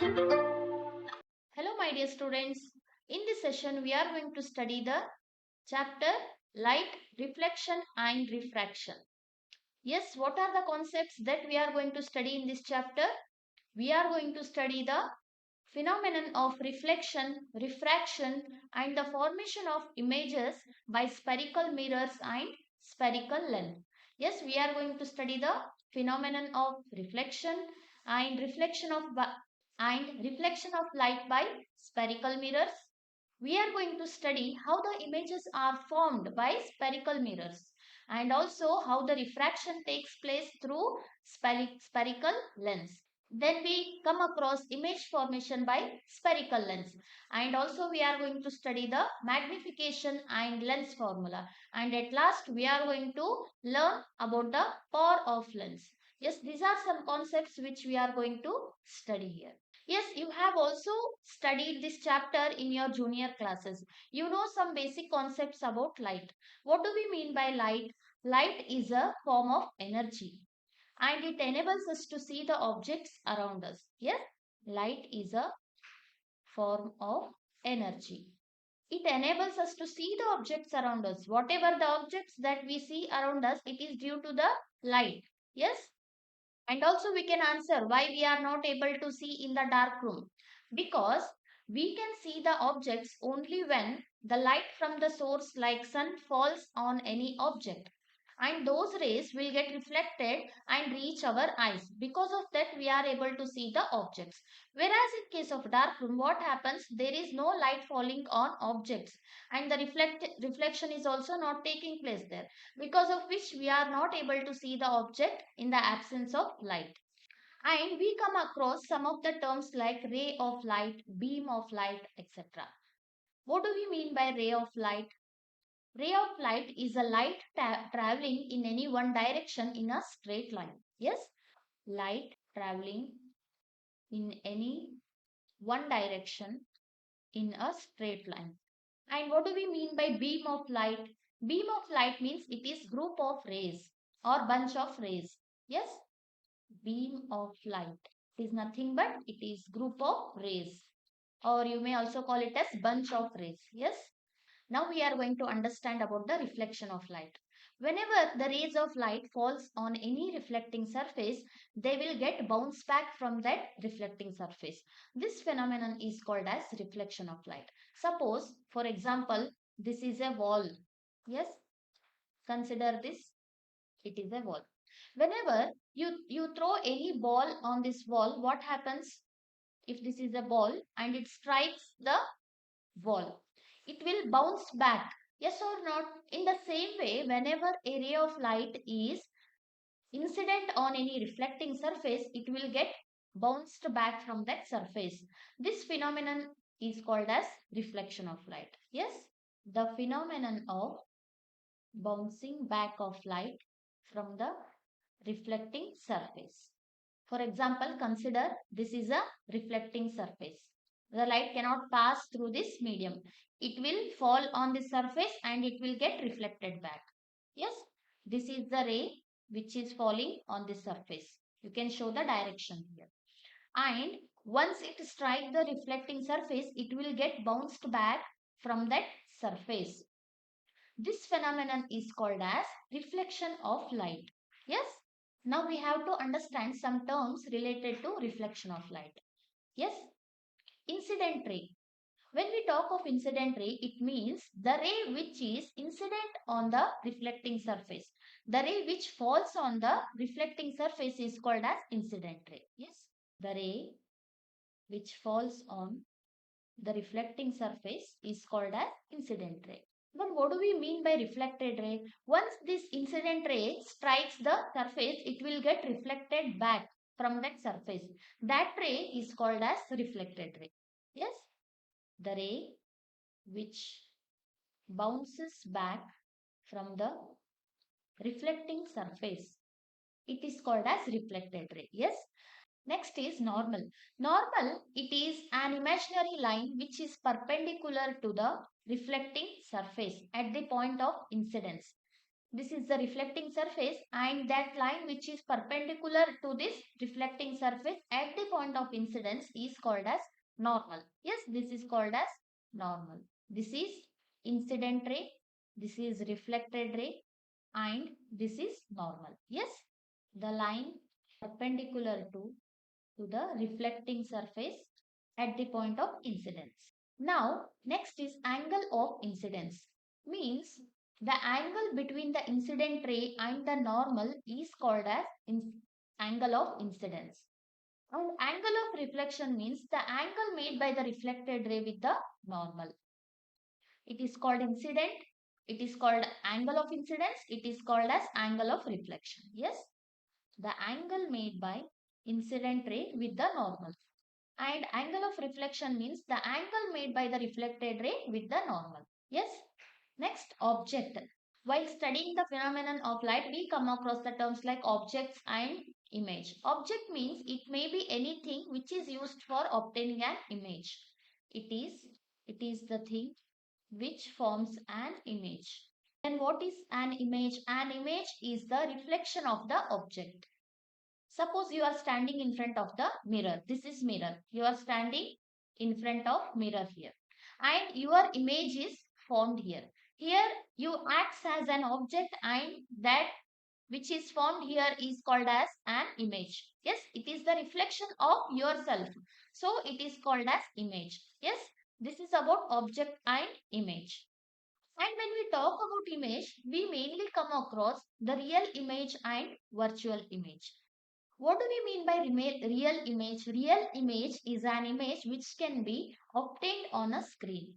Hello, my dear students. In this session, we are going to study the chapter Light, Reflection and Refraction. Yes, what are the concepts that we are going to study in this chapter? We are going to study the phenomenon of reflection, refraction, and the formation of images by spherical mirrors and spherical lens. Yes, we are going to study the phenomenon of reflection and reflection of light by spherical mirrors. We are going to study how the images are formed by spherical mirrors and also how the refraction takes place through spherical lens. Then we come across image formation by spherical lens, and also we are going to study the magnification and lens formula, and at last we are going to learn about the power of lens. Yes, these are some concepts which we are going to study here. Yes, you have also studied this chapter in your junior classes. You know some basic concepts about light. What do we mean by light? Light is a form of energy and it enables us to see the objects around us. Yes, light is a form of energy. It enables us to see the objects around us. Whatever the objects that we see around us, it is due to the light. Yes, and also we can answer why we are not able to see in the dark room. Because we can see the objects only when the light from the source like sun falls on any object, and those rays will get reflected and reach our eyes. Because of that we are able to see the objects. Whereas in case of dark room, what happens, there is no light falling on objects and the reflection is also not taking place there, because of which we are not able to see the object in the absence of light. And we come across some of the terms like ray of light, beam of light, etc. What do we mean by ray of light? Ray of light is a light traveling in any one direction in a straight line. Yes, light traveling in any one direction in a straight line. And what do we mean by beam of light? Beam of light means it is group of rays or bunch of rays. Yes, beam of light is nothing but it is group of rays, or you may also call it as bunch of rays. Yes, now we are going to understand about the reflection of light. Whenever the rays of light falls on any reflecting surface, they will get bounced back from that reflecting surface. This phenomenon is called as reflection of light. Suppose, for example, this is a wall. Yes, consider this, it is a wall. Whenever you throw any ball on this wall, what happens? If this is a ball and it strikes the wall, it will bounce back. Yes or not? In the same way, whenever a ray of light is incident on any reflecting surface, it will get bounced back from that surface. This phenomenon is called as reflection of light. Yes, the phenomenon of bouncing back of light from the reflecting surface. For example, consider this is a reflecting surface. The light cannot pass through this medium. It will fall on the surface and it will get reflected back. Yes, this is the ray which is falling on the surface. You can show the direction here. And once it strikes the reflecting surface, it will get bounced back from that surface. This phenomenon is called as reflection of light. Yes, now we have to understand some terms related to reflection of light. Yes, incident ray. When we talk of incident ray, it means the ray which is incident on the reflecting surface. The ray which falls on the reflecting surface is called as incident ray. Yes, the ray which falls on the reflecting surface is called as incident ray. But what do we mean by reflected ray? Once this incident ray strikes the surface, it will get reflected back from that surface. That ray is called as reflected ray. Yes, the ray which bounces back from the reflecting surface, it is called as reflected ray. Yes. Next is normal. Normal, it is an imaginary line which is perpendicular to the reflecting surface at the point of incidence. This is the reflecting surface, and that line which is perpendicular to this reflecting surface at the point of incidence is called as normal. Yes, this is called as normal. This is incident ray, this is reflected ray, and this is normal. Yes, the line perpendicular to the reflecting surface at the point of incidence. Now, next is angle of incidence. Means the angle between the incident ray and the normal is called as angle of incidence. And angle of reflection means the angle made by the reflected ray with the normal. It is called incident. It is called angle of incidence. It is called as angle of reflection. Yes, the angle made by incident ray with the normal. And angle of reflection means the angle made by the reflected ray with the normal. Yes. Next, object. While studying the phenomenon of light, we come across the terms like objects and image. Object means it may be anything which is used for obtaining an image. It is the thing which forms an image. Then what is an image? An image is the reflection of the object. Suppose you are standing in front of the mirror. This is mirror. You are standing in front of mirror here. And your image is formed here. Here you acts as an object, and that which is formed here is called as an image. Yes, it is the reflection of yourself. So it is called as image. Yes, this is about object and image. And when we talk about image, we mainly come across the real image and virtual image. What do we mean by real image? Real image is an image which can be obtained on a screen.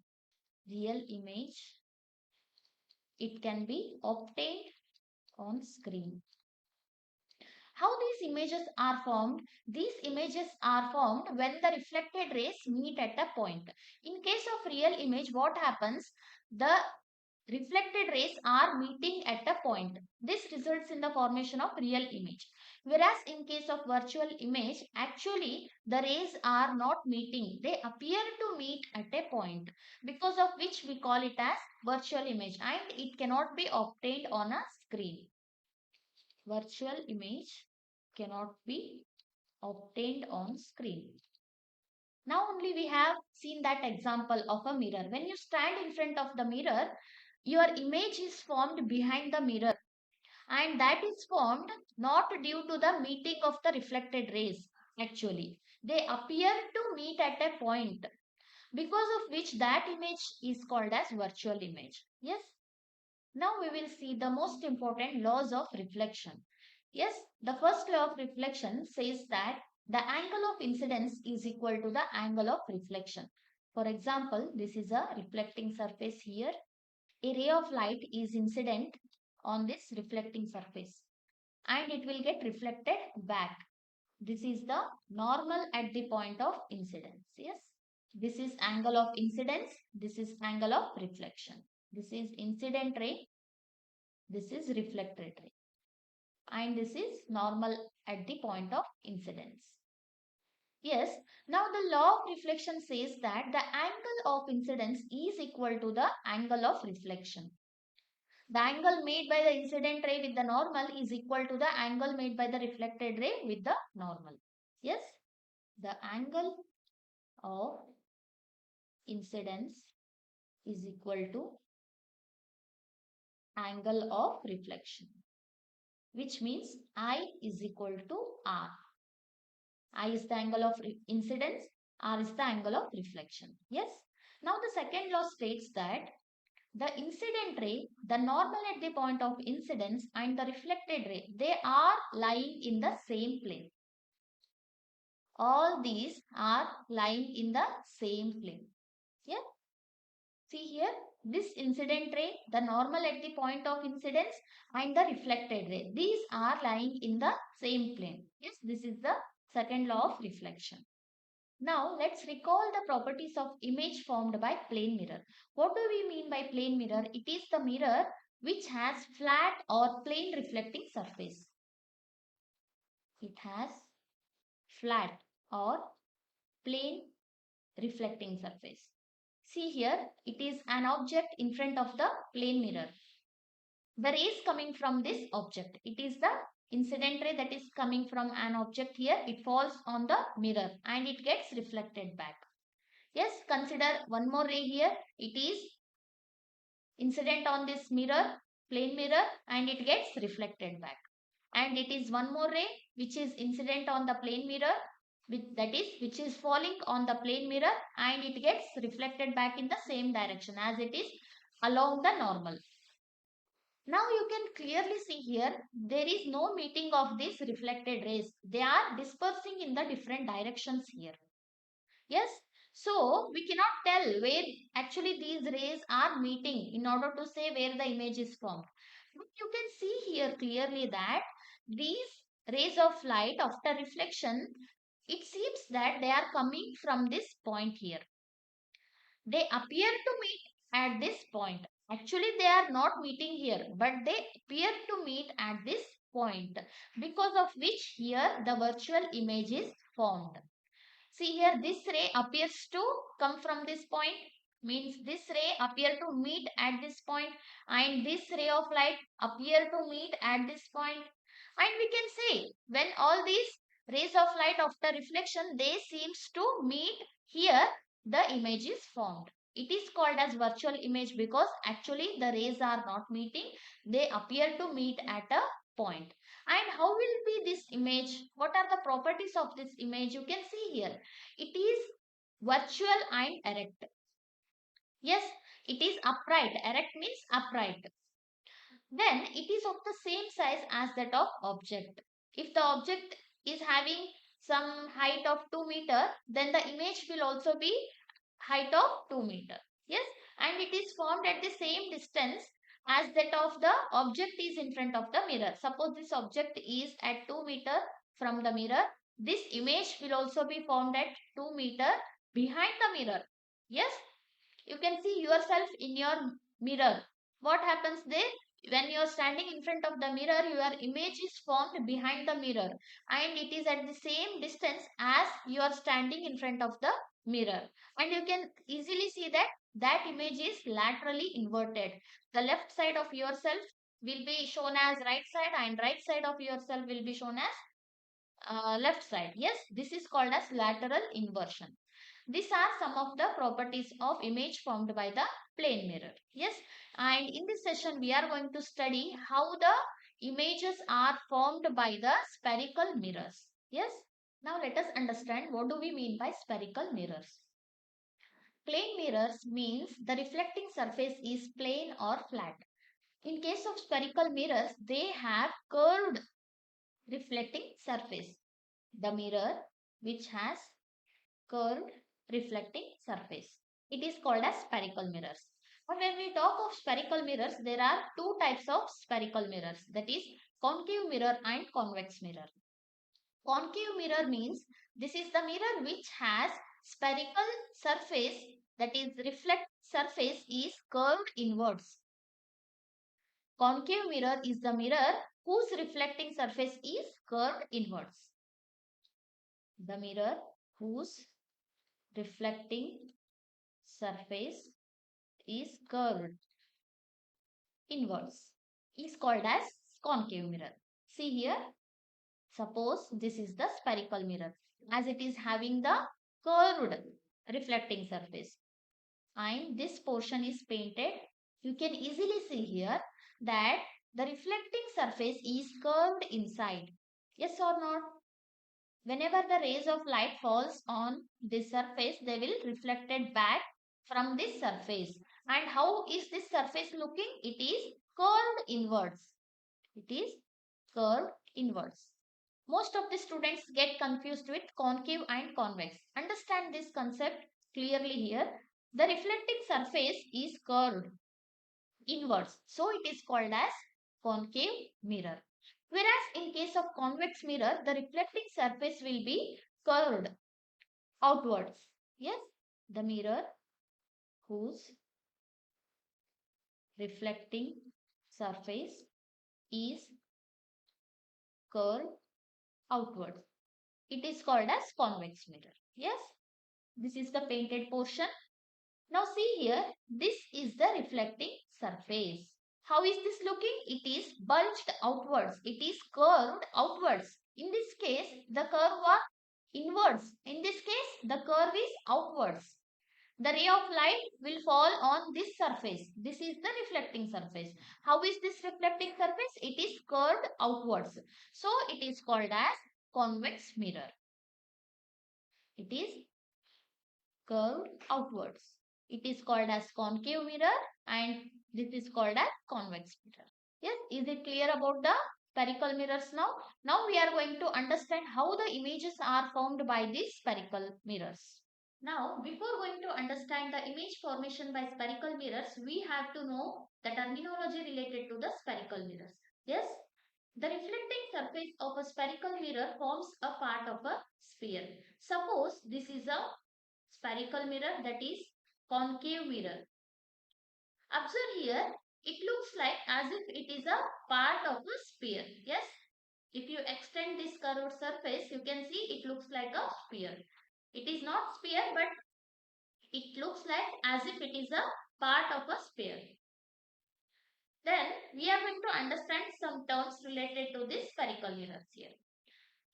Real image, it can be obtained on screen. How these images are formed? These images are formed when the reflected rays meet at a point. In case of real image, what happens? The reflected rays are meeting at a point. This results in the formation of real image. Whereas in case of virtual image, actually the rays are not meeting. They appear to meet at a point, because of which we call it as virtual image, and it cannot be obtained on a screen. Virtual image cannot be obtained on screen. Now only we have seen that example of a mirror. When you stand in front of the mirror, your image is formed behind the mirror, and that is formed not due to the meeting of the reflected rays. Actually, they appear to meet at a point, because of which that image is called as virtual image. Yes. Now we will see the most important laws of reflection. Yes, the first law of reflection says that the angle of incidence is equal to the angle of reflection. For example, this is a reflecting surface here. A ray of light is incident on this reflecting surface, and it will get reflected back. This is the normal at the point of incidence. Yes, this is angle of incidence, this is angle of reflection. This is incident ray, this is reflected ray, and this is normal at the point of incidence. Yes, now the law of reflection says that the angle of incidence is equal to the angle of reflection. The angle made by the incident ray with the normal is equal to the angle made by the reflected ray with the normal. Yes, the angle of incidence is equal to angle of reflection, which means I is equal to R. I is the angle of incidence, R is the angle of reflection. Yes. Now the second law states that the incident ray, the normal at the point of incidence, and the reflected ray, they are lying in the same plane. All these are lying in the same plane. Yeah. See here, this incident ray, the normal at the point of incidence, and the reflected ray, these are lying in the same plane. Yes, this is the second law of reflection. Now let's recall the properties of image formed by plane mirror. What do we mean by plane mirror? It is the mirror which has flat or plane reflecting surface. It has flat or plane reflecting surface. See here, it is an object in front of the plane mirror. the rays coming from this object. It is the incident ray that is coming from an object here. It falls on the mirror and it gets reflected back. Yes, consider one more ray here. It is incident on this mirror, plane mirror, and it gets reflected back. And it is one more ray which is incident on the plane mirror, which is falling on the plane mirror, and it gets reflected back in the same direction as it is along the normal. Now you can clearly see here there is no meeting of these reflected rays. They are dispersing in the different directions here. Yes. So we cannot tell where actually these rays are meeting in order to say where the image is formed. But you can see here clearly that these rays of light after reflection, it seems that they are coming from this point here. They appear to meet at this point. Actually, they are not meeting here, but they appear to meet at this point, because of which here the virtual image is formed. See here, this ray appears to come from this point, means this ray appear to meet at this point, and this ray of light appear to meet at this point. And we can say when all these rays of light after reflection, they seems to meet here, the image is formed. It is called as virtual image because actually the rays are not meeting. They appear to meet at a point. And how will be this image? What are the properties of this image? You can see here. It is virtual and erect. Yes, it is upright. Erect means upright. Then it is of the same size as that of object. If the object is having some height of 2 meter, then the image will also be height of 2 meter. Yes, and it is formed at the same distance as that of the object is in front of the mirror. Suppose this object is at 2 meter from the mirror. This image will also be formed at 2 meter behind the mirror. Yes, you can see yourself in your mirror. What happens there? When you are standing in front of the mirror, your image is formed behind the mirror and it is at the same distance as you are standing in front of the mirror. And you can easily see that that image is laterally inverted. The left side of yourself will be shown as right side and right side of yourself will be shown as left side. Yes, this is called as lateral inversion. These are some of the properties of image formed by the plane mirror. Yes, and in this session we are going to study how the images are formed by the spherical mirrors. Yes, now let us understand what do we mean by spherical mirrors. Plane mirrors means the reflecting surface is plane or flat. In case of spherical mirrors, they have curved reflecting surface. The mirror which has curved reflecting surface. It is called as spherical mirrors. But when we talk of spherical mirrors, there are two types of spherical mirrors, that is concave mirror and convex mirror. Concave mirror means this is the mirror which has spherical surface, that is reflect surface is curved inwards. Concave mirror is the mirror whose reflecting surface is curved inwards. The mirror whose reflecting surface is curved inwards is called as concave mirror. See here, suppose this is the spherical mirror as it is having the curved reflecting surface and this portion is painted. You can easily see here that the reflecting surface is curved inside. Yes or not? Whenever the rays of light falls on this surface, they will reflected back from this surface. And how is this surface looking? It is curved inwards. It is curved inwards. Most of the students get confused with concave and convex. Understand this concept clearly here. The reflecting surface is curved inwards. So it is called as concave mirror. Whereas in case of convex mirror, the reflecting surface will be curved outwards. Yes, the mirror whose reflecting surface is curved outwards. It is called as convex mirror. Yes, this is the painted portion. Now see here, this is the reflecting surface. How is this looking? It is bulged outwards. It is curved outwards. In this case, the curve was inwards. In this case, the curve is outwards. The ray of light will fall on this surface. This is the reflecting surface. How is this reflecting surface? It is curved outwards. So it is called as convex mirror. It is curved outwards. It is called as concave mirror and this is called as convex mirror. Yes, is it clear about the spherical mirrors now? Now we are going to understand how the images are formed by these spherical mirrors. Now, before going to understand the image formation by spherical mirrors, we have to know the terminology related to the spherical mirrors. Yes, the reflecting surface of a spherical mirror forms a part of a sphere. Suppose this is a spherical mirror, that is concave mirror. Observe here, it looks like as if it is a part of a sphere. Yes, if you extend this curved surface, you can see it looks like a sphere. It is not sphere, but it looks like as if it is a part of a sphere. Then we are going to understand some terms related to this spherical mirrors here.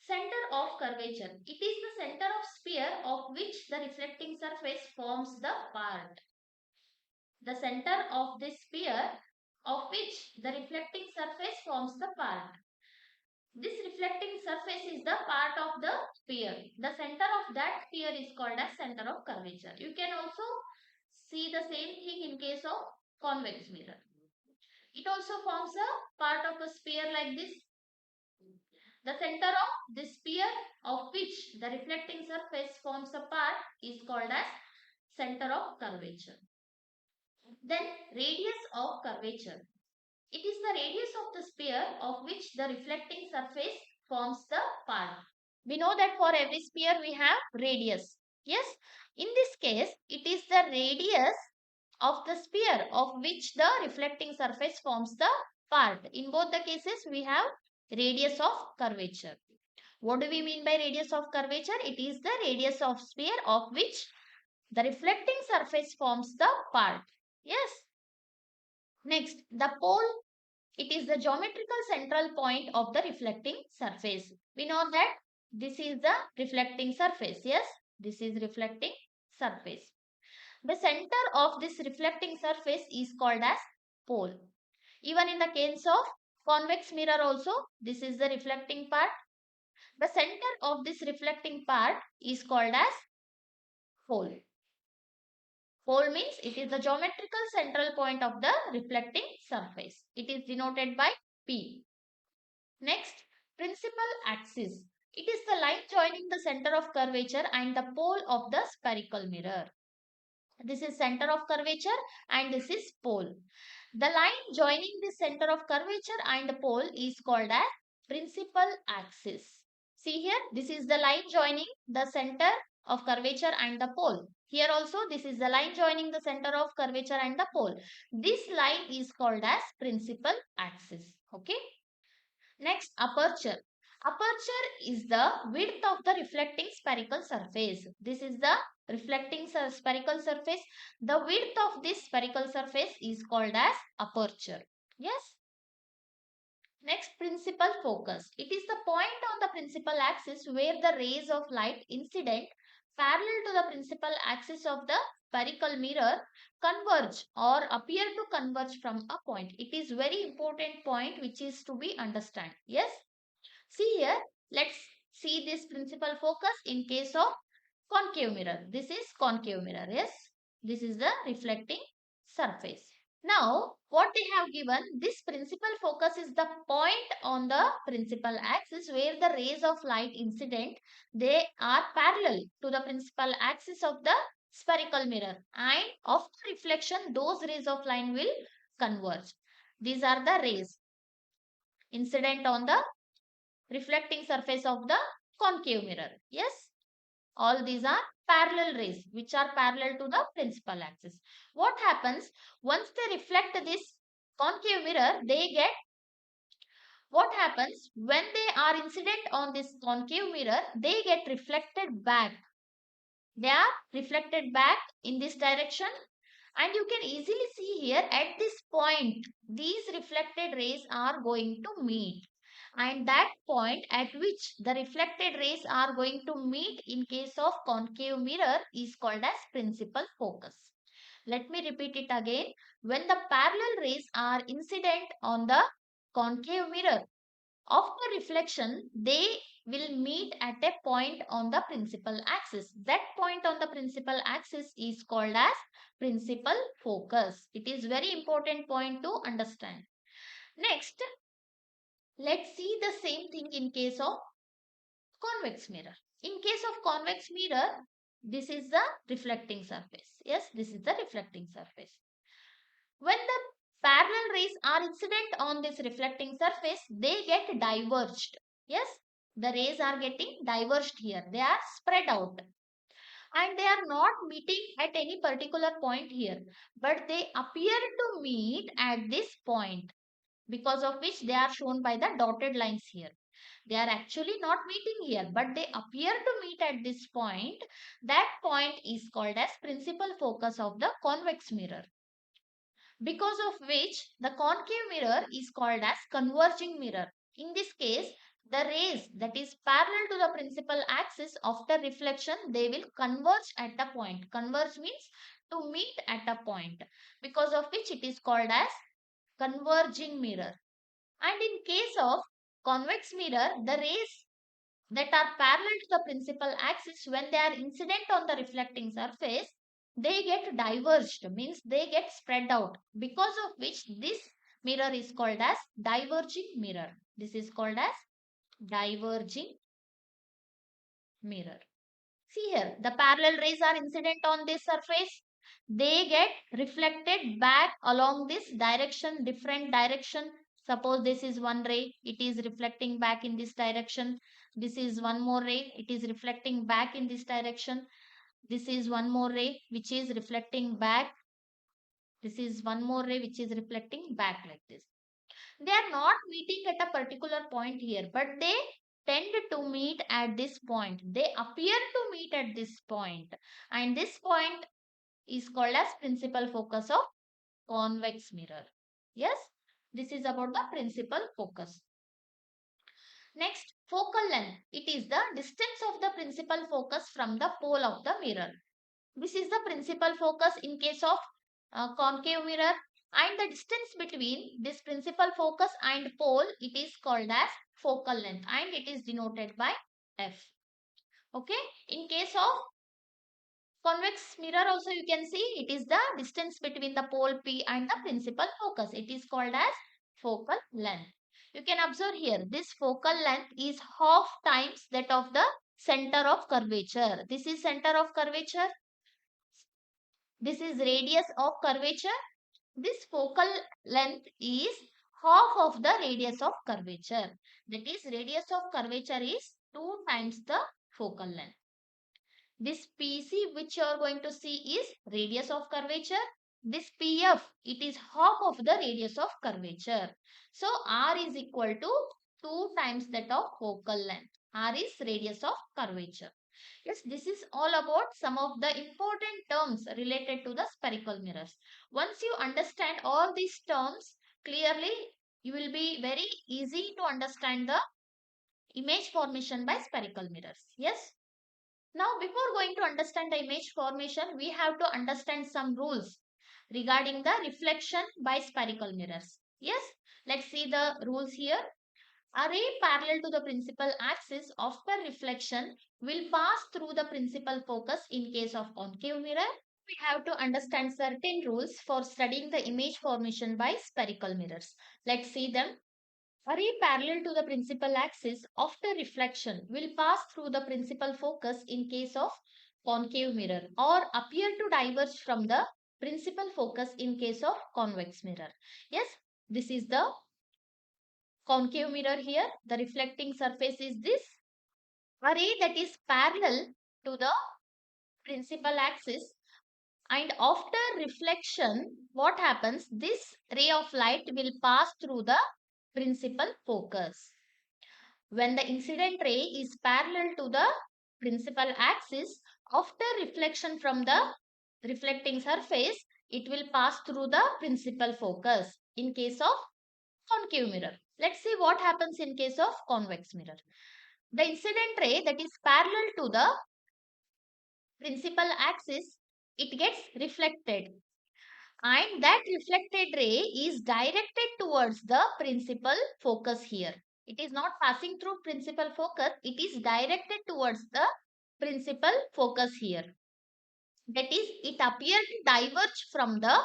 Center of curvature. It is the center of sphere of which the reflecting surface forms the part. The center of this sphere of which the reflecting surface forms the part. This reflecting surface is the part of the sphere. The center of that sphere is called as center of curvature. You can also see the same thing in case of convex mirror. It also forms a part of a sphere like this. The center of the sphere of which the reflecting surface forms a part is called as center of curvature. Then radius of curvature. It is the radius of the sphere of which the reflecting surface forms the part. We know that for every sphere we have radius. Yes, in this case it is the radius of the sphere of which the reflecting surface forms the part. In both the cases we have radius of curvature. What do we mean by radius of curvature? It is the radius of sphere of which the reflecting surface forms the part. Yes. Next, the pole. It is the geometrical central point of the reflecting surface. We know that this is the reflecting surface. Yes, this is reflecting surface. The center of this reflecting surface is called as pole. Even in the case of convex mirror also, this is the reflecting part. The center of this reflecting part is called as pole. Pole means it is the geometrical central point of the reflecting surface. It is denoted by P. Next, principal axis. It is the line joining the center of curvature and the pole of the spherical mirror. This is center of curvature and this is pole. The line joining the center of curvature and the pole is called as principal axis. See here, this is the line joining the center of curvature and the pole. Here also, this is the line joining the center of curvature and the pole. This line is called as principal axis. Okay. Next, aperture. Aperture is the width of the reflecting spherical surface. This is the reflecting spherical surface. The width of this spherical surface is called as aperture. Yes. Next, principal focus. It is the point on the principal axis where the rays of light incident parallel to the principal axis of the spherical mirror converge or appear to converge from a point. It is very important point which is to be understood. Yes. See here, let's see this principal focus in case of concave mirror. This is concave mirror. Yes. This is the reflecting surface. Now, what they have given, this principal focus is the point on the principal axis where the rays of light incident, they are parallel to the principal axis of the spherical mirror, and after reflection, those rays of light will converge. These are the rays incident on the reflecting surface of the concave mirror. Yes. All these are parallel rays which are parallel to the principal axis. What happens once they reflect this concave mirror, what happens when they are incident on this concave mirror, they get reflected back. They are reflected back in this direction And you can easily see here at this point, these reflected rays are going to meet. And that point at which the reflected rays are going to meet in case of concave mirror is called as principal focus. Let me repeat it again. When the parallel rays are incident on the concave mirror, after reflection, they will meet at a point on the principal axis. That point on the principal axis is called as principal focus. It is very important point to understand. Next, let's see the same thing in case of convex mirror. In case of convex mirror, this is the reflecting surface. Yes, this is the reflecting surface. When the parallel rays are incident on this reflecting surface, they get diverged. Yes, the rays are getting diverged here. They are spread out and they are not meeting at any particular point here, but they appear to meet at this point, because of which they are shown by the dotted lines here. They are actually not meeting here, but they appear to meet at this point. That point is called as principal focus of the convex mirror, because of which the concave mirror is called as converging mirror. In this case, the rays that is parallel to the principal axis after reflection, they will converge at a point. Converge means to meet at a point, because of which it is called as converging mirror. And in case of convex mirror, the rays that are parallel to the principal axis, when they are incident on the reflecting surface, they get diverged, means they get spread out, because of which this mirror is called as diverging mirror. This is called as diverging mirror. See here, the parallel rays are incident on this surface. They get reflected back along this direction, different direction. Suppose this is one ray, it is reflecting back in this direction. This is one more ray, it is reflecting back in this direction. This is one more ray which is reflecting back. This is one more ray which is reflecting back like this. They are not meeting at a particular point here, but they tend to meet at this point. They appear to meet at this point, and this point is called as principal focus of convex mirror. Yes, this is about the principal focus. Next, focal length. It is the distance of the principal focus from the pole of the mirror. This is the principal focus in case of concave mirror, and the distance between this principal focus and pole, it is called as focal length, and it is denoted by F. Okay, in case of convex mirror also you can see it is the distance between the pole P and the principal focus. It is called as focal length. You can observe here this focal length is half times that of the center of curvature. This is center of curvature. This is radius of curvature. This focal length is half of the radius of curvature. That is, radius of curvature is 2 times the focal length. This PC which you are going to see is radius of curvature. This PF, it is half of the radius of curvature. So R is equal to 2 times that of focal length. R is radius of curvature. Yes, this is all about some of the important terms related to the spherical mirrors. Once you understand all these terms clearly, you will be very easy to understand the image formation by spherical mirrors. Yes. Now, before going to understand the image formation, we have to understand some rules regarding the reflection by spherical mirrors. Yes, let's see the rules here. A ray parallel to the principal axis after reflection will pass through the principal focus in case of concave mirror. We have to understand certain rules for studying the image formation by spherical mirrors. Let's see them. A ray parallel to the principal axis after reflection will pass through the principal focus in case of concave mirror or appear to diverge from the principal focus in case of convex mirror. Yes, this is the concave mirror here. The reflecting surface is this. A ray that is parallel to the principal axis, and after reflection, what happens? This ray of light will pass through the principal focus. When the incident ray is parallel to the principal axis, after reflection from the reflecting surface, it will pass through the principal focus in case of concave mirror. Let's see what happens in case of convex mirror. The incident ray that is parallel to the principal axis, it gets reflected, and that reflected ray is directed towards the principal focus here. It is not passing through principal focus, it is directed towards the principal focus here. That is, it appears to diverge from the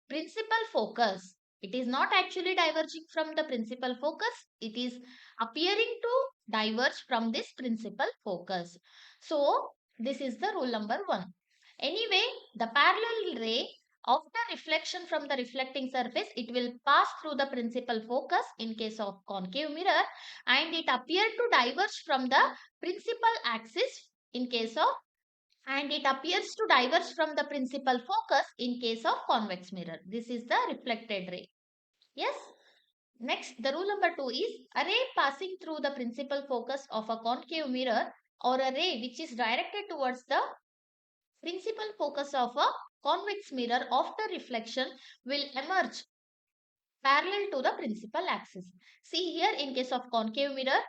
principal focus. It is not actually diverging from the principal focus, it is appearing to diverge from this principal focus. So this is the rule number 1. Anyway, the parallel ray of the reflection from the reflecting surface, it will pass through the principal focus in case of concave mirror, and it appear to diverge from the principal axis in case of, and it appears to diverge from the principal focus in case of convex mirror. This is the reflected ray. Yes. Next, the rule number 2 is a ray passing through the principal focus of a concave mirror, or a ray which is directed towards the principal focus of a convex mirror after reflection will emerge parallel to the principal axis. See here, in case of concave mirror,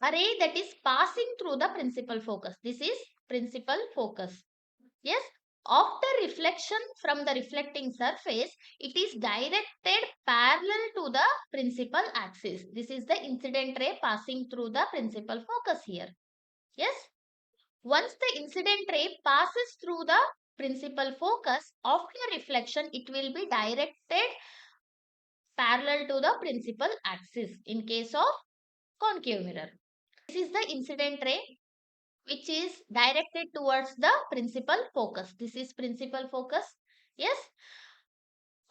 a ray that is passing through the principal focus. This is principal focus. Yes, after reflection from the reflecting surface, it is directed parallel to the principal axis. This is the incident ray passing through the principal focus here. Yes, once the incident ray passes through the principal focus, after reflection, it will be directed parallel to the principal axis in case of concave mirror. This is the incident ray which is directed towards the principal focus. This is principal focus. Yes.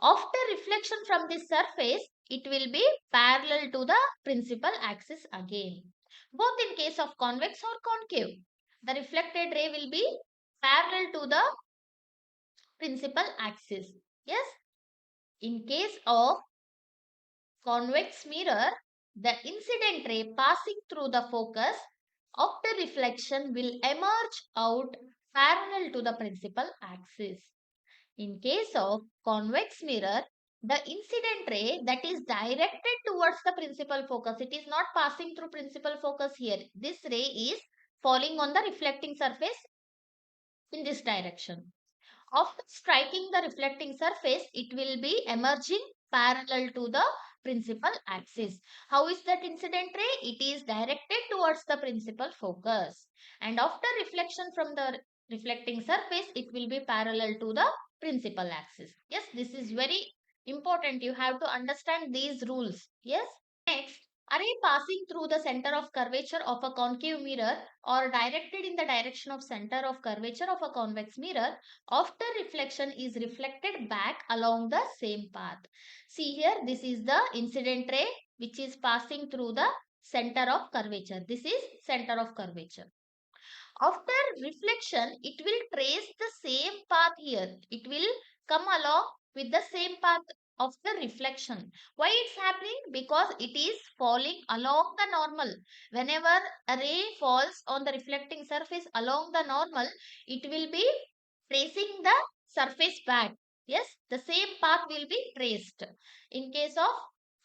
After reflection from this surface, it will be parallel to the principal axis again. Both in case of convex or concave, the reflected ray will be parallel to the principal axis. Yes. In case of convex mirror, the incident ray passing through the focus after reflection will emerge out parallel to the principal axis. In case of convex mirror, the incident ray that is directed towards the principal focus, it is not passing through principal focus here. This ray is falling on the reflecting surface in this direction. After striking the reflecting surface, it will be emerging parallel to the principal axis. How is that incident ray? It is directed towards the principal focus. And after reflection from the reflecting surface, it will be parallel to the principal axis. Yes, this is very important. You have to understand these rules. Yes. Next, a ray passing through the center of curvature of a concave mirror or directed in the direction of center of curvature of a convex mirror, after reflection is reflected back along the same path. See here, this is the incident ray which is passing through the center of curvature. This is center of curvature. After reflection, it will trace the same path here. It will come along with the same path of the reflection. Why it's happening? Because it is falling along the normal. Whenever a ray falls on the reflecting surface along the normal, it will be tracing the surface back. Yes, the same path will be traced in case of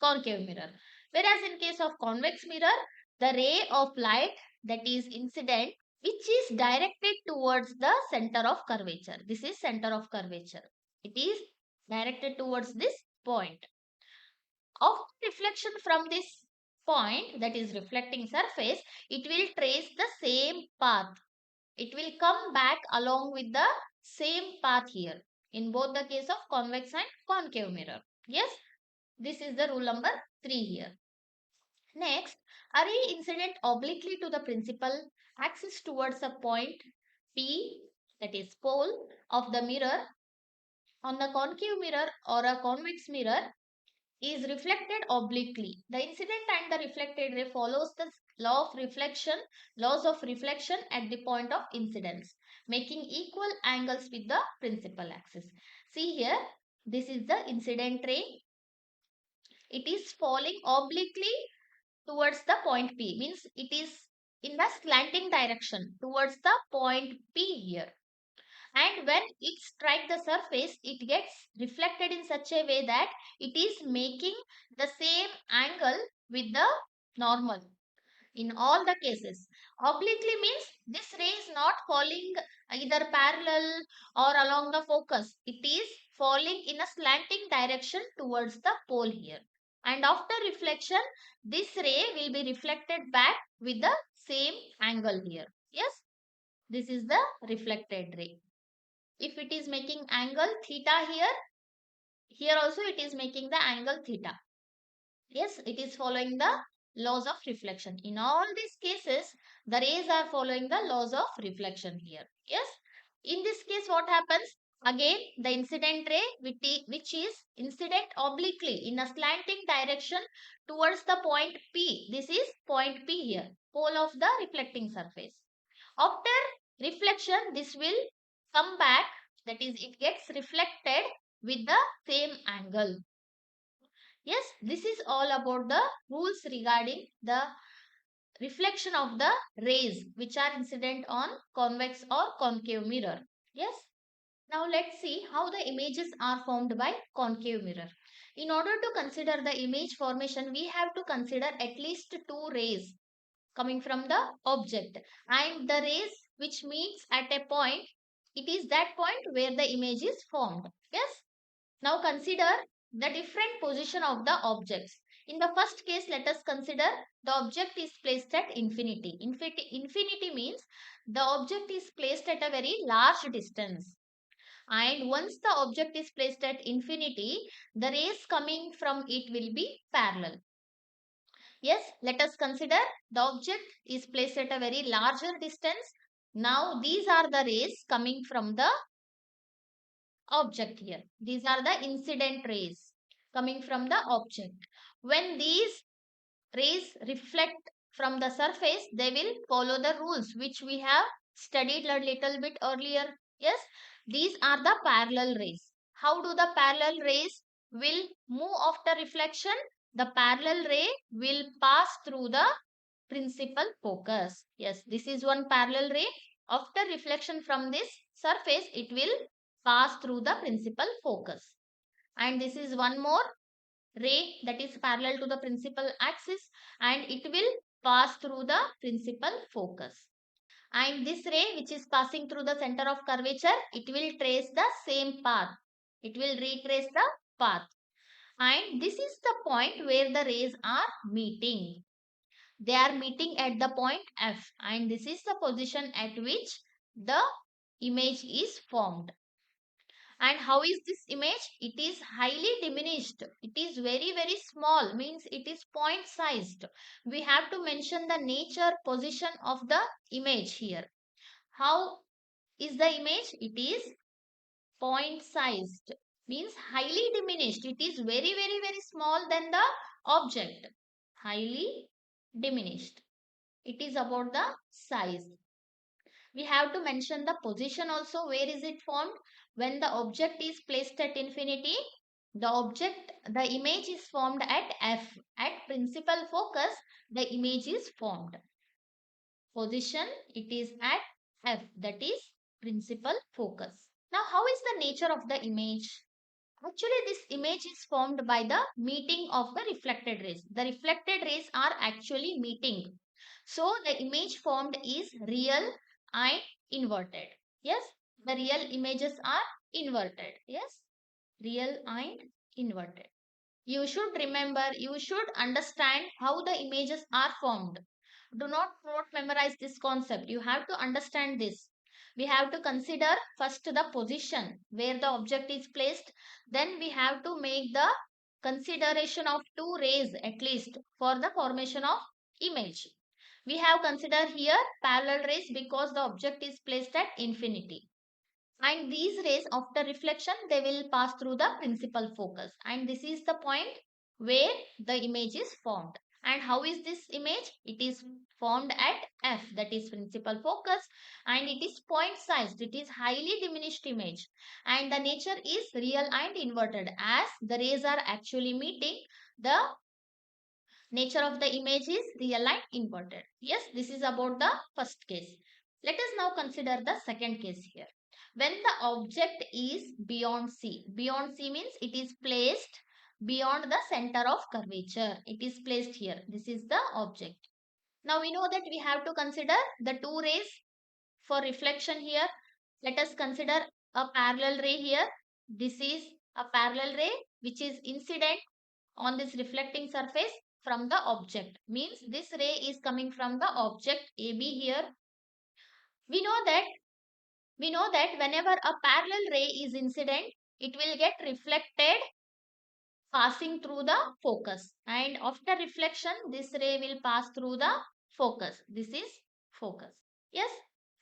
concave mirror. Whereas in case of convex mirror, the ray of light that is incident, which is directed towards the center of curvature. This is center of curvature. It is directed towards this point. After reflection from this point, that is reflecting surface, it will trace the same path. It will come back along with the same path here in both the case of convex and concave mirror. Yes, this is the rule number 3 here. Next, a ray incident obliquely to the principal axis towards a point P, that is pole of the mirror on the concave mirror or a convex mirror, is reflected obliquely. The incident and the reflected ray follows the laws of reflection at the point of incidence, making equal angles with the principal axis. See here, this is the incident ray. It is falling obliquely towards the point P, means it is in the slanting direction towards the point P here. and when it strikes the surface, it gets reflected in such a way that it is making the same angle with the normal in all the cases. Obliquely means this ray is not falling either parallel or along the focus. It is falling in a slanting direction towards the pole here. And after reflection, this ray will be reflected back with the same angle here. Yes, this is the reflected ray. If it is making angle theta here, here also it is making the angle theta. Yes, it is following the laws of reflection. In all these cases, the rays are following the laws of reflection here. Yes, in this case, what happens? Again, the incident ray, which is incident obliquely in a slanting direction towards the point P. This is point P here, pole of the reflecting surface. After reflection, this will come back, that is, it gets reflected with the same angle. Yes, this is all about the rules regarding the reflection of the rays which are incident on convex or concave mirror. Yes. Now let's see how the images are formed by concave mirror. In order to consider the image formation, we have to consider at least two rays coming from the object, and the rays which meets at a point, it is that point where the image is formed. Yes. Now consider the different position of the objects. In the first case, let us consider the object is placed at infinity. Infinity means the object is placed at a very large distance. And once the object is placed at infinity, the rays coming from it will be parallel. Yes, let us consider the object is placed at a very larger distance. Now these are the rays coming from the object here. These are the incident rays coming from the object. When these rays reflect from the surface, they will follow the rules which we have studied a little bit earlier. Yes, these are the parallel rays. How do the parallel rays will move after reflection? The parallel ray will pass through the principal focus. Yes, this is one parallel ray. After reflection from this surface, it will pass through the principal focus. And this is one more ray that is parallel to the principal axis, and it will pass through the principal focus. And this ray which is passing through the center of curvature, it will trace the same path. It will retrace the path. And this is the point where the rays are meeting. They are meeting at the point F, and this is the position at which the image is formed. And how is this image? It is highly diminished. It is very small, means it is point sized. We have to mention the nature position of the image here. How is the image? It is point sized, means highly diminished. It is very small than the object. Highly diminished. It is about the size. We have to mention the position also. Where is it formed? When the object is placed at infinity, the image is formed at F. At principal focus, the image is formed. Position, it is at F, that is principal focus. Now, how is the nature of the image? Actually, this image is formed by the meeting of the reflected rays. The reflected rays are actually meeting. So, the image formed is real and inverted. Yes, the real images are inverted. Yes, real and inverted. You should remember, you should understand how the images are formed. Do not memorize this concept. You have to understand this. We have to consider first the position where the object is placed. Then we have to make the consideration of two rays at least for the formation of image. We have considered here parallel rays because the object is placed at infinity. And these rays after reflection, they will pass through the principal focus. And this is the point where the image is formed. And how is this image? It is formed at F, that is principal focus, and it is point sized. It is highly diminished image. And the nature is real and inverted. As the rays are actually meeting, the nature of the image is real and inverted. Yes, this is about the first case. Let us now consider the second case here. when the object is beyond C. Beyond C means it is placed beyond the center of curvature. It is placed here. This is the object. Now we know that we have to consider the two rays for reflection here. Let us consider a parallel ray here. This is a parallel ray which is incident on this reflecting surface from the object. Means this ray is coming from the object AB here. We know that whenever a parallel ray is incident, it will get reflected passing through the focus, and after reflection this ray will pass through the focus. This is focus. Yes.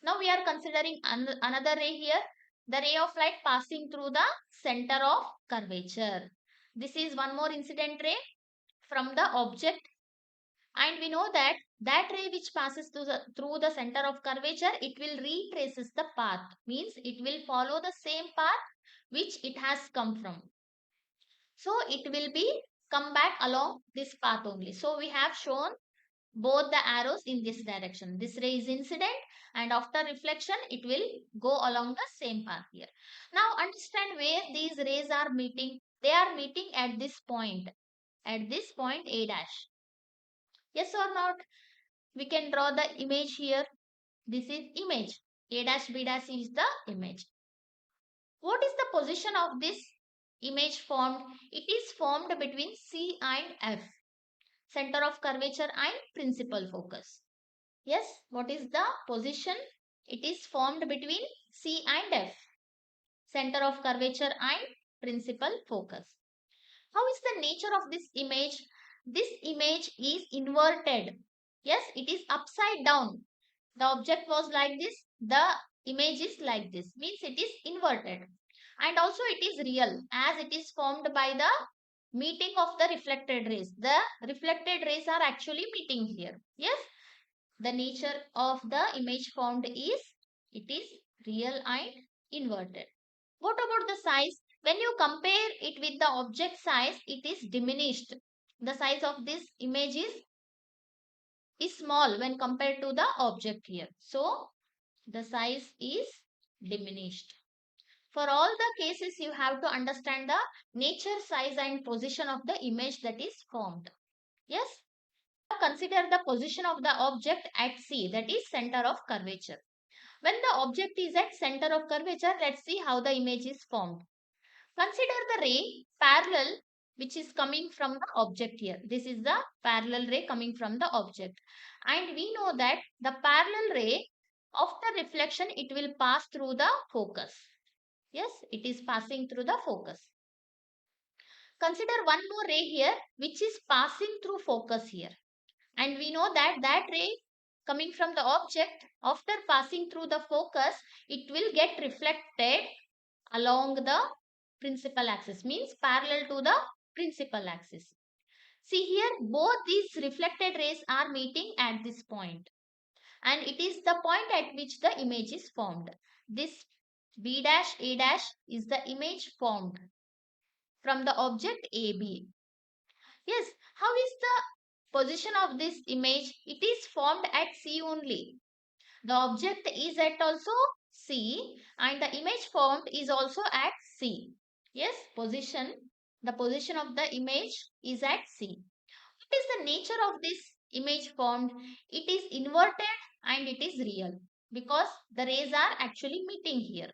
Now we are considering another ray here, the ray of light passing through the center of curvature. This is one more incident ray from the object, and we know that ray which passes through the center of curvature, it will retraces the path, means it will follow the same path which it has come from. So it will be come back along this path only. So we have shown both the arrows in this direction. This ray is incident, and after reflection it will go along the same path here. Now understand where these rays are meeting. They are meeting at this point. At this point A dash. Yes or not? We can draw the image here. This is image. A dash B dash is the image. What is the position of this image formed? It is formed between C and F. Center of curvature and principal focus. Yes, what is the position? It is formed between C and F. Center of curvature and principal focus. How is the nature of this image? This image is inverted. Yes, it is upside down. The object was like this. The image is like this. Means it is inverted. And also it is real as it is formed by the meeting of the reflected rays. The reflected rays are actually meeting here. Yes, the nature of the image formed is it is real and inverted. What about the size? When you compare it with the object size, it is diminished. The size of this image is small when compared to the object here. So the size is diminished. For all the cases, you have to understand the nature, size and position of the image that is formed. Yes. Now consider the position of the object at C, that is center of curvature. When the object is at center of curvature, let's see how the image is formed. Consider the ray parallel which is coming from the object here. This is the parallel ray coming from the object. And we know that the parallel ray after reflection, it will pass through the focus. Yes, it is passing through the focus. Consider one more ray here which is passing through focus here. And we know that ray coming from the object, after passing through the focus, it will get reflected along the principal axis, means parallel to the principal axis. See here, both these reflected rays are meeting at this point, and it is the point at which the image is formed. This B dash A dash is the image formed from the object AB. Yes, how is the position of this image? It is formed at C only. The object is at also C and the image formed is also at C. Yes, the position of the image is at C. What is the nature of this image formed? It is inverted and it is real because the rays are actually meeting here.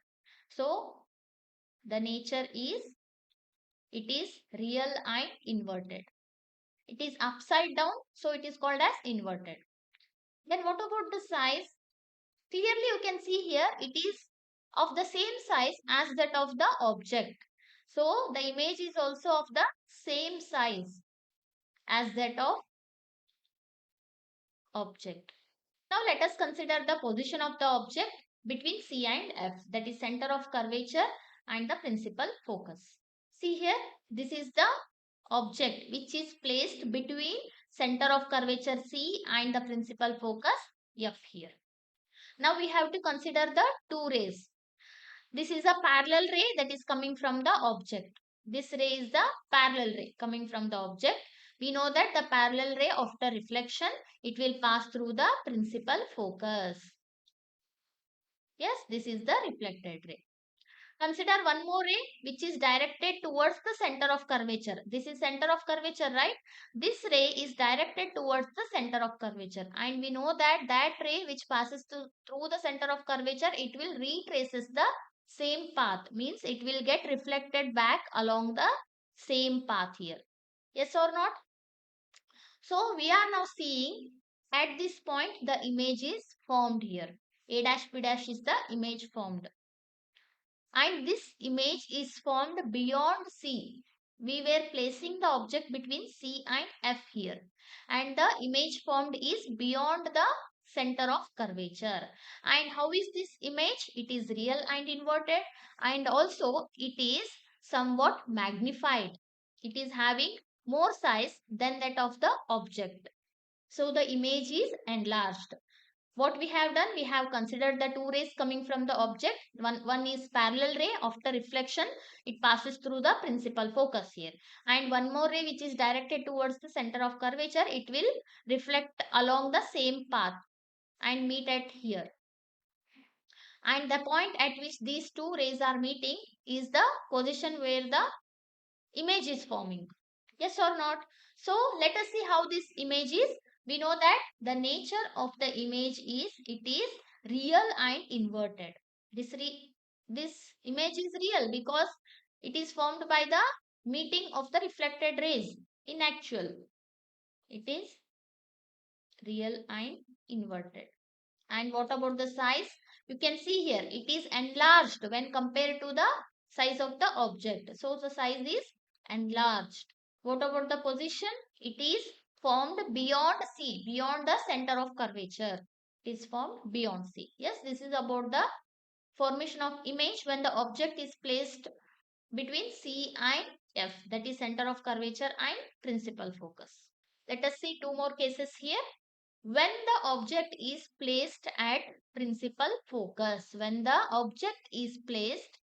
So, the nature is it is real and inverted. It is upside down, so it is called as inverted. Then what about the size? Clearly you can see here it is of the same size as that of the object. So the image is also of the same size as that of object. Now let us consider the position of the object between C and F, that is center of curvature and the principal focus. See here, this is the object which is placed between center of curvature C and the principal focus F here. Now we have to consider the two rays. This is a parallel ray that is coming from the object. This ray is the parallel ray coming from the object. We know that the parallel ray after reflection, it will pass through the principal focus. Yes, this is the reflected ray. Consider one more ray which is directed towards the center of curvature. This is center of curvature, right? This ray is directed towards the center of curvature, and we know that that ray which passes through the center of curvature, it will retraces the same path, means it will get reflected back along the same path here. Yes or not? So we are now seeing at this point the image is formed here. A dash B dash is the image formed, and this image is formed beyond C. We were placing the object between C and F here, and the image formed is beyond the center of curvature. And how is this image? It is real and inverted, and also it is somewhat magnified. It is having more size than that of the object. So the image is enlarged. What we have done, we have considered the two rays coming from the object. One is parallel ray. After reflection, it passes through the principal focus here, and one more ray which is directed towards the center of curvature, it will reflect along the same path and meet at here, and the point at which these two rays are meeting is the position where the image is forming. Yes or not? So let us see how this image is. We know that the nature of the image is it is real and inverted. This image is real because it is formed by the meeting of the reflected rays. In actual, it is real and inverted. And what about the size? You can see here it is enlarged when compared to the size of the object. So the size is enlarged. What about the position? It is formed beyond C, beyond the center of curvature. It is formed beyond C. Yes, this is about the formation of image when the object is placed between C and F, that is center of curvature and principal focus. Let us see two more cases here. When the object is placed at principal focus, when the object is placed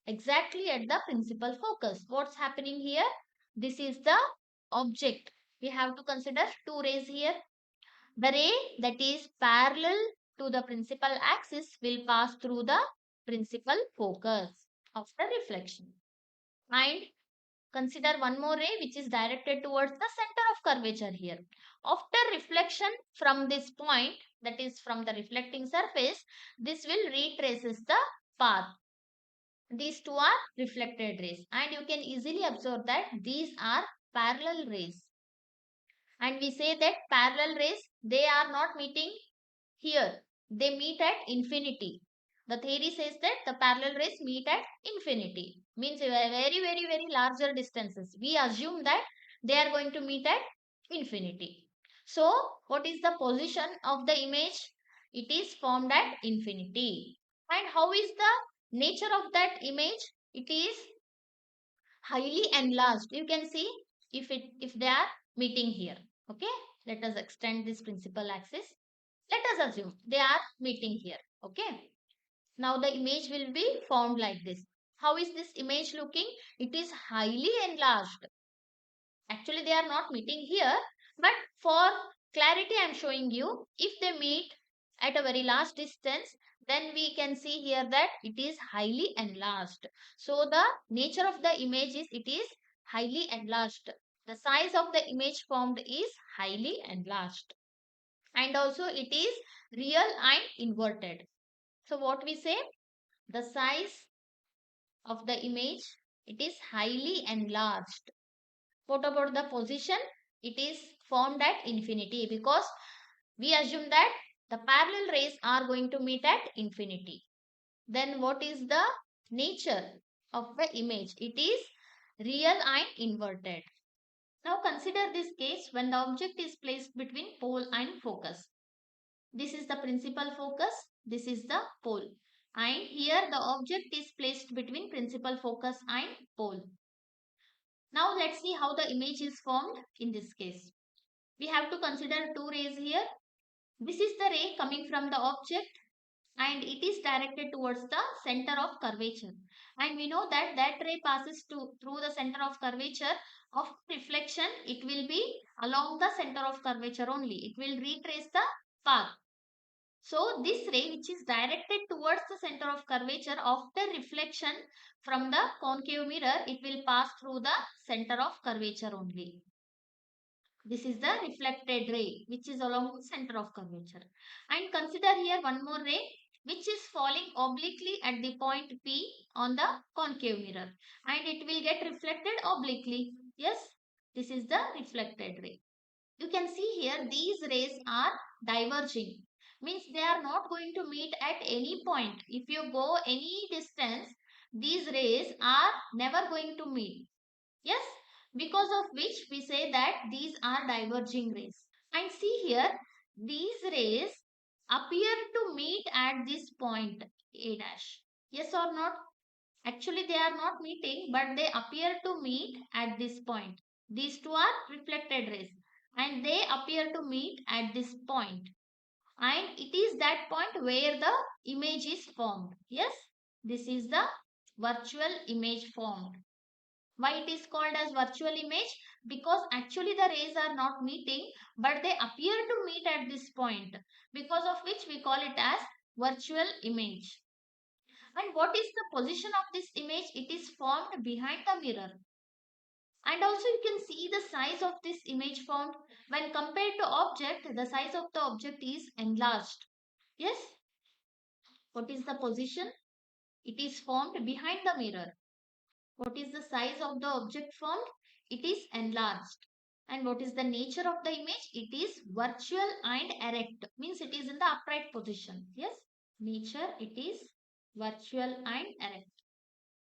exactly at the principal focus, what's happening here? This is the object. We have to consider two rays here. The ray that is parallel to the principal axis will pass through the principal focus of the reflection, and consider one more ray which is directed towards the center of curvature here. After reflection from this point, that is from the reflecting surface, this will retraces the path. These two are reflected rays, and you can easily observe that these are parallel rays. And we say that parallel rays, they are not meeting here. They meet at infinity. The theory says that the parallel rays meet at infinity. Means very larger distances. We assume that they are going to meet at infinity. So, what is the position of the image? It is formed at infinity. And how is the nature of that image? It is highly enlarged. You can see if they are meeting here. Okay, let us extend this principal axis. Let us assume they are meeting here. Okay, now the image will be formed like this. How is this image looking? It is highly enlarged. Actually they are not meeting here, but for clarity I am showing you, if they meet at a very large distance, then we can see here that it is highly enlarged. So the nature of the image is it is highly enlarged. The size of the image formed is highly enlarged, and also it is real and inverted. So what we say, the size of the image, it is highly enlarged. What about the position? It is formed at infinity because we assume that the parallel rays are going to meet at infinity. Then what is the nature of the image? It is real and inverted. Now consider this case when the object is placed between pole and focus. This is the principal focus, this is the pole. And here the object is placed between principal focus and pole. Now let's see how the image is formed in this case. We have to consider two rays here. This is the ray coming from the object and it is directed towards the center of curvature. And we know that that ray passes through the center of curvature of reflection. It will be along the center of curvature only. It will retrace the path. So this ray which is directed towards the center of curvature, after reflection from the concave mirror, it will pass through the center of curvature only. This is the reflected ray which is along the center of curvature. And consider here one more ray which is falling obliquely at the point P on the concave mirror, and it will get reflected obliquely. Yes, this is the reflected ray. You can see here these rays are diverging, means they are not going to meet at any point. If you go any distance, these rays are never going to meet. Yes, because of which we say that these are diverging rays. And see here, these rays appear to meet at this point A dash. Yes or not? Actually, they are not meeting, but they appear to meet at this point. These two are reflected rays, and they appear to meet at this point. And it is that point where the image is formed. Yes, this is the virtual image formed. Why it is called as virtual image? Because actually the rays are not meeting, but they appear to meet at this point, because of which we call it as virtual image. And what is the position of this image? It is formed behind the mirror. And also you can see the size of this image formed. When compared to object, the size of the object is enlarged. Yes? What is the position? It is formed behind the mirror. What is the size of the object formed? It is enlarged. And what is the nature of the image? It is virtual and erect. Means it is in the upright position. Yes? Nature, it is virtual and erect.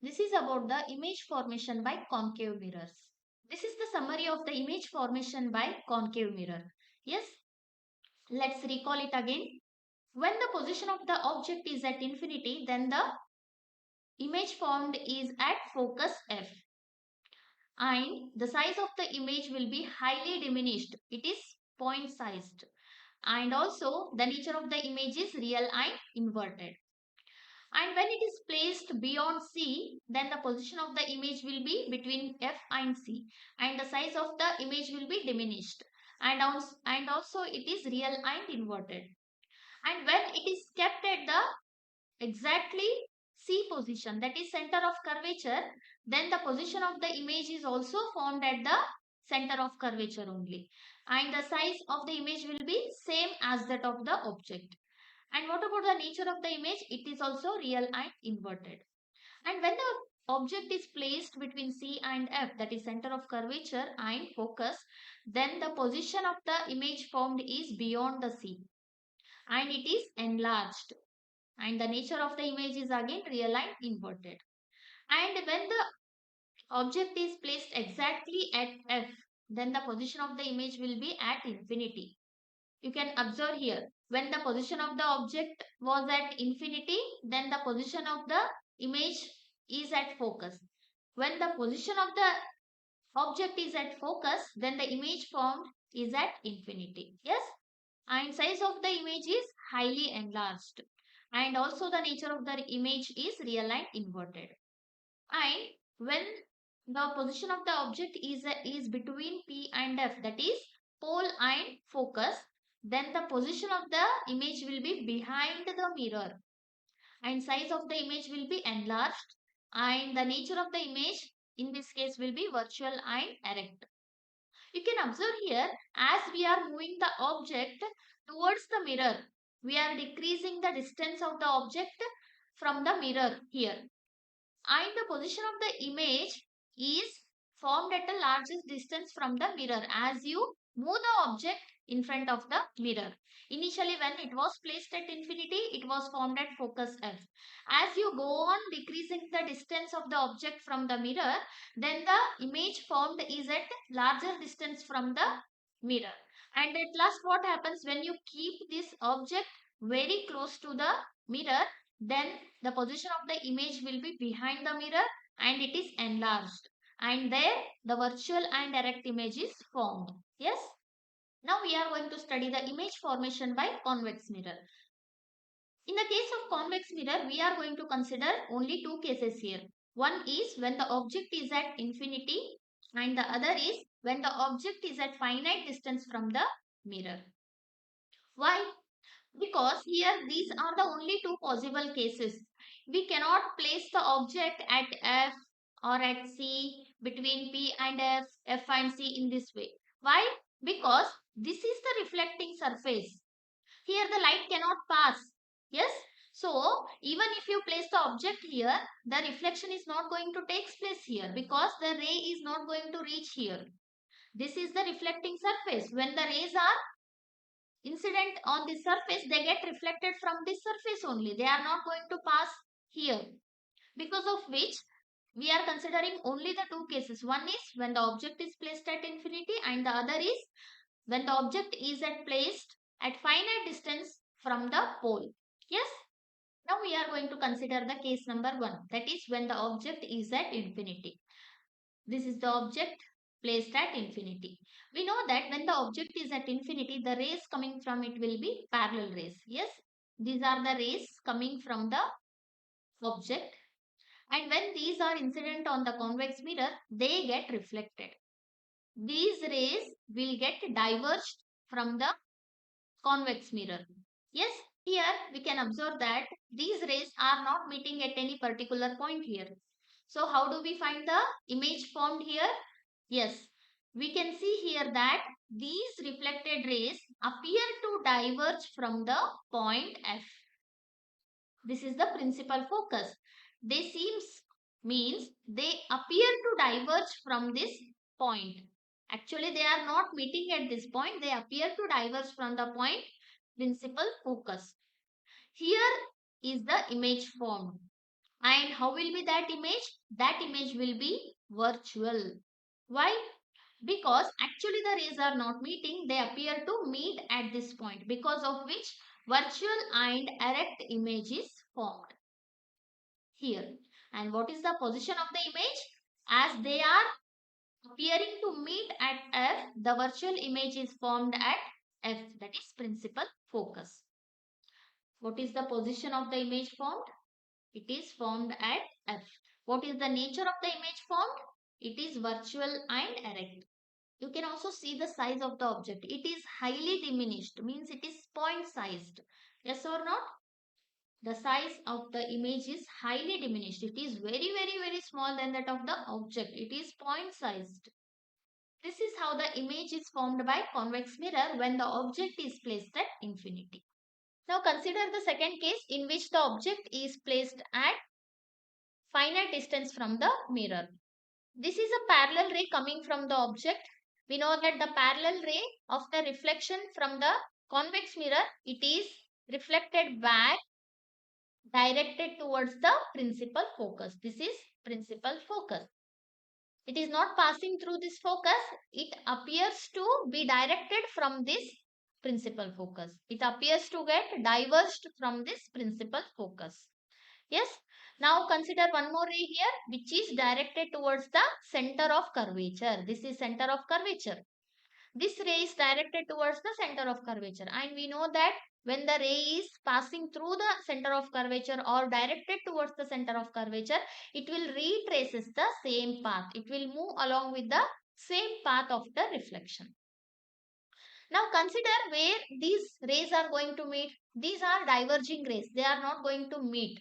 This is about the image formation by concave mirrors. This is the summary of the image formation by concave mirror. Yes, let's recall it again. When the position of the object is at infinity, then the image formed is at focus F. And the size of the image will be highly diminished. It is point sized. And also the nature of the image is real and inverted. And when it is placed beyond C, then the position of the image will be between F and C, and the size of the image will be diminished, and also it is real and inverted. And when it is kept at the exactly C position, that is center of curvature, then the position of the image is also formed at the center of curvature only, and the size of the image will be same as that of the object. And what about the nature of the image? It is also real and inverted. And when the object is placed between C and F, that is center of curvature and focus, then the position of the image formed is beyond the C, and it is enlarged. And the nature of the image is again real and inverted. And when the object is placed exactly at F, then the position of the image will be at infinity. You can observe here, when the position of the object was at infinity, then the position of the image is at focus. When the position of the object is at focus, then the image formed is at infinity. Yes, and size of the image is highly enlarged, and also the nature of the image is real and inverted. And when the position of the object is between P and F, that is pole and focus, then the position of the image will be behind the mirror, and size of the image will be enlarged, and the nature of the image in this case will be virtual and erect. You can observe here, as we are moving the object towards the mirror, we are decreasing the distance of the object from the mirror here, and the position of the image is formed at the largest distance from the mirror as you move the object in front of the mirror. Initially when it was placed at infinity, it was formed at focus F. As you go on decreasing the distance of the object from the mirror, then the image formed is at larger distance from the mirror. And at last what happens, when you keep this object very close to the mirror, then the position of the image will be behind the mirror and it is enlarged, and there the virtual and direct image is formed. Yes, now we are going to study the image formation by convex mirror. In the case of convex mirror, we are going to consider only two cases here. One is when the object is at infinity, and the other is when the object is at finite distance from the mirror. Why? Because here these are the only two possible cases. We cannot place the object at F or at C, between P and F, F and C in this way. Why? Because this is the reflecting surface. Here the light cannot pass. Yes. So even if you place the object here, the reflection is not going to take place here because the ray is not going to reach here. This is the reflecting surface. When the rays are incident on this surface, they get reflected from this surface only. They are not going to pass here. Because of which we are considering only the two cases. One is when the object is placed at infinity, and the other is when the object is at placed at finite distance from the pole. Yes. Now we are going to consider the case number 1, that is when the object is at infinity. This is the object placed at infinity. We know that when the object is at infinity, the rays coming from it will be parallel rays. Yes, these are the rays coming from the object, and when these are incident on the convex mirror, they get reflected. These rays will get diverged from the convex mirror. Yes, here we can observe that these rays are not meeting at any particular point here. So how do we find the image formed here? Yes, we can see here that these reflected rays appear to diverge from the point F. This is the principal focus. They means they appear to diverge from this point. Actually, they are not meeting at this point. They appear to diverge from the point principal focus. Here is the image formed. And how will be that image? That image will be virtual. Why? Because actually the rays are not meeting, they appear to meet at this point, because of which virtual and erect image is formed here. And what is the position of the image? As they are appearing to meet at F, the virtual image is formed at F, that is principal focus. What is the position of the image formed? It is formed at F. What is the nature of the image formed? It is virtual and erect. You can also see the size of the object. It is highly diminished, means it is point sized. Yes or not? The size of the image is highly diminished. It is very small than that of the object. It is point sized. This is how the image is formed by convex mirror when the object is placed at infinity. Now consider the second case in which the object is placed at finite distance from the mirror. This is a parallel ray coming from the object. We know that the parallel ray of the reflection from the convex mirror, it is reflected back, directed towards the principal focus. This is principal focus. It is not passing through this focus. It appears to be directed from this principal focus. It appears to get diverged from this principal focus. Yes. Now consider one more ray here which is directed towards the center of curvature. This is center of curvature. This ray is directed towards the center of curvature, and we know that when the ray is passing through the center of curvature or directed towards the center of curvature, it will retraces the same path. It will move along with the same path of the reflection. Now consider where these rays are going to meet. These are diverging rays. They are not going to meet.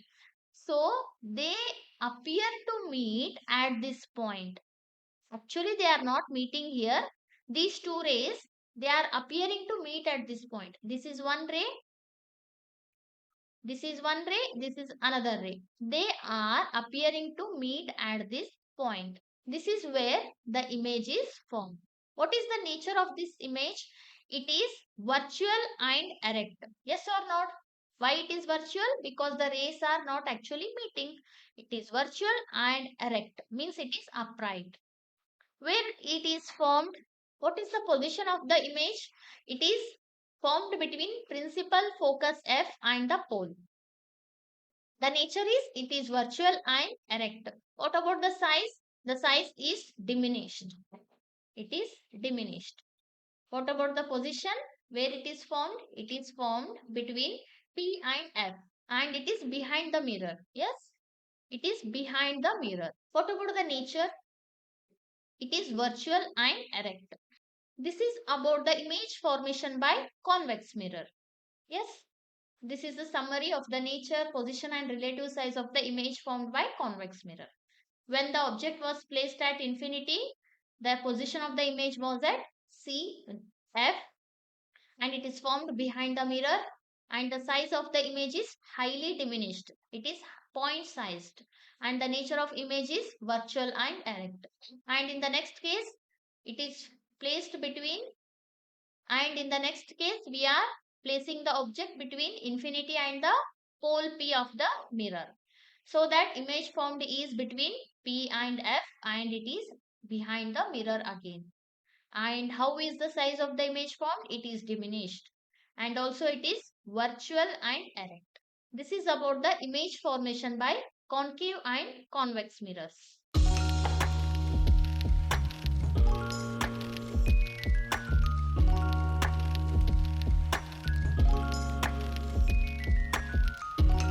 So they appear to meet at this point. Actually, they are not meeting here. These two rays, they are appearing to meet at this point. This is one ray. This is one ray. This is another ray. They are appearing to meet at this point. This is where the image is formed. What is the nature of this image? It is virtual and erect. Yes or not? Why it is virtual? Because the rays are not actually meeting. It is virtual and erect. Means it is upright. Where it is formed, what is the position of the image? It is formed between principal focus F and the pole. The nature is it is virtual and erect. What about the size? The size is diminished. It is diminished. What about the position where it is formed? It is formed between P and F, and it is behind the mirror. Yes, it is behind the mirror. What about the nature? It is virtual and erect. This is about the image formation by convex mirror. Yes. This is the summary of the nature, position and relative size of the image formed by convex mirror. When the object was placed at infinity, the position of the image was at C, F, and it is formed behind the mirror, and the size of the image is highly diminished. It is point sized, and the nature of image is virtual and erect. And in the next case, it is placed between, and in the next case, we are placing the object between infinity and the pole P of the mirror. So that image formed is between P and F, and it is behind the mirror again. And how is the size of the image formed? It is diminished, and also it is virtual and erect. This is about the image formation by concave and convex mirrors.